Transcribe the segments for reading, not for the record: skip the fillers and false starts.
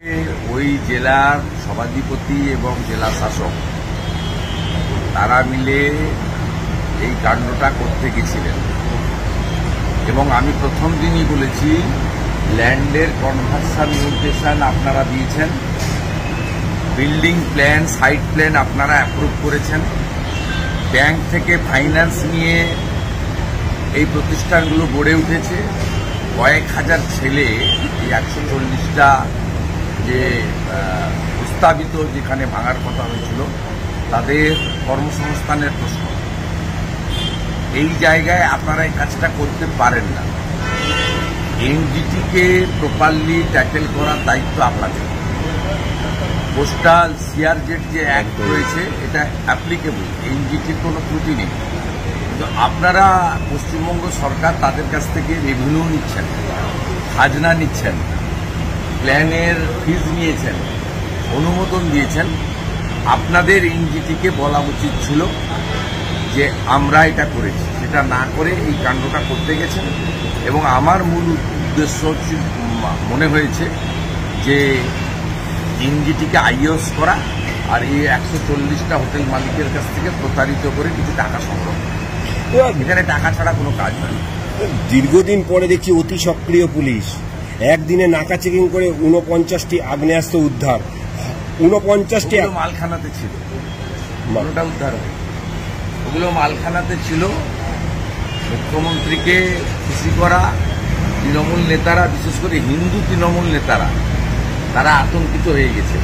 ওই জেলার সভাধিপতি এবং জেলা শাসক তারা মিলে এই কাণ্ডটা করতে গেছিলেন এবং আমি প্রথম দিনই বলেছি ল্যান্ডের কনভার্সন মিউটেশন আপনারা দিয়েছেন, বিল্ডিং প্ল্যান সাইট প্ল্যান আপনারা অ্যাপ্রুভ করেছেন, ব্যাংক থেকে ফাইন্যান্স নিয়ে এই প্রতিষ্ঠানগুলো গড়ে উঠেছে। কয়েক হাজার ছেলে এই 140টা যে প্রস্তাবিত যেখানে ভাঙার কথা হয়েছিল তাদের কর্মসংস্থানের প্রশ্ন। এই জায়গায় আপনারা এই কাজটা করতে পারেন না। এনজিটিকে প্রপারলি ট্যাকেল করার দায়িত্ব আপনাদের। পোস্টাল সিআরজেড যে অ্যাক্ট রয়েছে এটা অ্যাপ্লিকেবল, এনজিটির কোনো ত্রুটি নেই। কিন্তু আপনারা পশ্চিমবঙ্গ সরকার তাদের কাছ থেকে রেভিনিউ নিচ্ছেন, খাজনা নিচ্ছেন, প্ল্যানের ফিজ নিয়েছেন, অনুমোদন দিয়েছেন। আপনাদের এনজিটিকে বলা উচিত ছিল যে আমরা এটা করেছি, সেটা না করে এই কাণ্ডটা করতে গেছেন। এবং আমার মূল উদ্দেশ্য মনে হয়েছে যে এনজিটিকে আইওস করা আর এই 140টা হোটেল মালিকের কাছ থেকে প্রতারিত করে কিছু টাকা সংগ্রহ। এখানে টাকা ছাড়া কোনো কাজ নয়। দীর্ঘদিন পরে দেখছি অতি সক্রিয় পুলিশ একদিনে নাকা চেকিং করে 49টি আগ্নেয়াস্ত্র উদ্ধার। 49টি মালখানাতে ছিল, কোনোটা উদ্ধার হয়, ওগুলো মালখানাতে ছিল। মুখ্যমন্ত্রীকে খুশি করা তৃণমূল নেতারা, বিশেষ করে হিন্দু তৃণমূল নেতারা, তারা আতঙ্কিত হয়ে গেছে।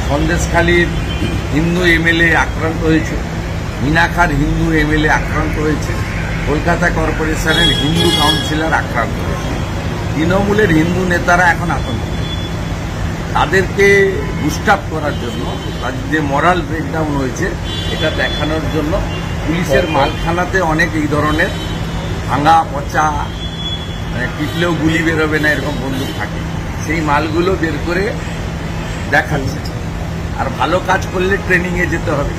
সন্দেশখালীর হিন্দু এমএলএ আক্রান্ত হয়েছে, মিনাখার হিন্দু এমএলএ আক্রান্ত হয়েছে, কলকাতা কর্পোরেশনের হিন্দু কাউন্সিলর আক্রান্ত হয়েছে। তৃণমূলের হিন্দু নেতারা এখন আতঙ্কিত। তাদেরকে বুস্ট আপ করার জন্য, তাদের যে মরাল ব্রেকডাউন হয়েছে এটা দেখানোর জন্য পুলিশের মালখানাতে অনেক এই ধরনের ভাঙা পচা, পিটলেও গুলি বেরোবে না এরকম বন্দুক থাকে। সেই মালগুলো বের করে দেখাচ্ছে। আর ভালো কাজ করলে ট্রেনিংয়ে যেতে হবে।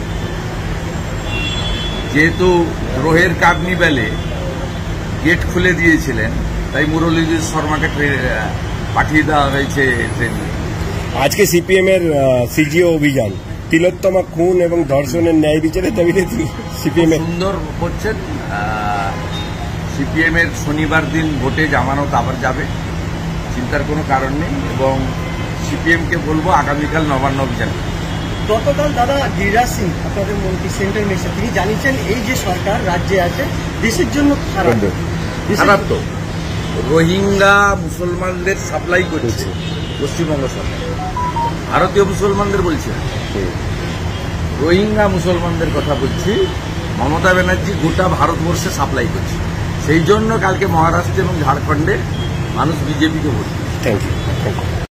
যেহেতু দ্রোহের কার্নিভ্যালে গেট খুলে দিয়েছিলেন, তাই মুরলীধর শর্মাকে পাঠিয়ে দেওয়া হয়েছে ট্রেনিং। আজকে সিপিএম এর সিজিও অভিযান, তিলোত্তমা খুন এবং ধর্ষণের ন্যায় বিচারের দাবিতে সিপিএম সুন্দর করছেন। সিপিএম এর শনিবার দিন ভোটে জামানত আবার যাবে, চিন্তার কোনো কারণ নেই। এবং সিপিএমকে বলবো আগামীকাল নবান্ন অভিযান। গতকাল দাদা গিরিরাজ সিং আপনাদের মন্ত্রী সেন্ট্রাল মিনিস্টার, তিনি জানিয়েছেন এই যে সরকার রাজ্যে আছে দেশের জন্য খারাপ। তো রোহিঙ্গা মুসলমানদের সাপ্লাই করছে পশ্চিমবঙ্গ সরকার, ভারতীয় মুসলমানদের বলছে, রোহিঙ্গা মুসলমানদের কথা বলছি। মমতা ব্যানার্জি গোটা ভারতবর্ষে সাপ্লাই করছে। সেই জন্য কালকে মহারাষ্ট্র এবং ঝাড়খণ্ডে মানুষ বিজেপিকে ভোট দিচ্ছে। Thank you.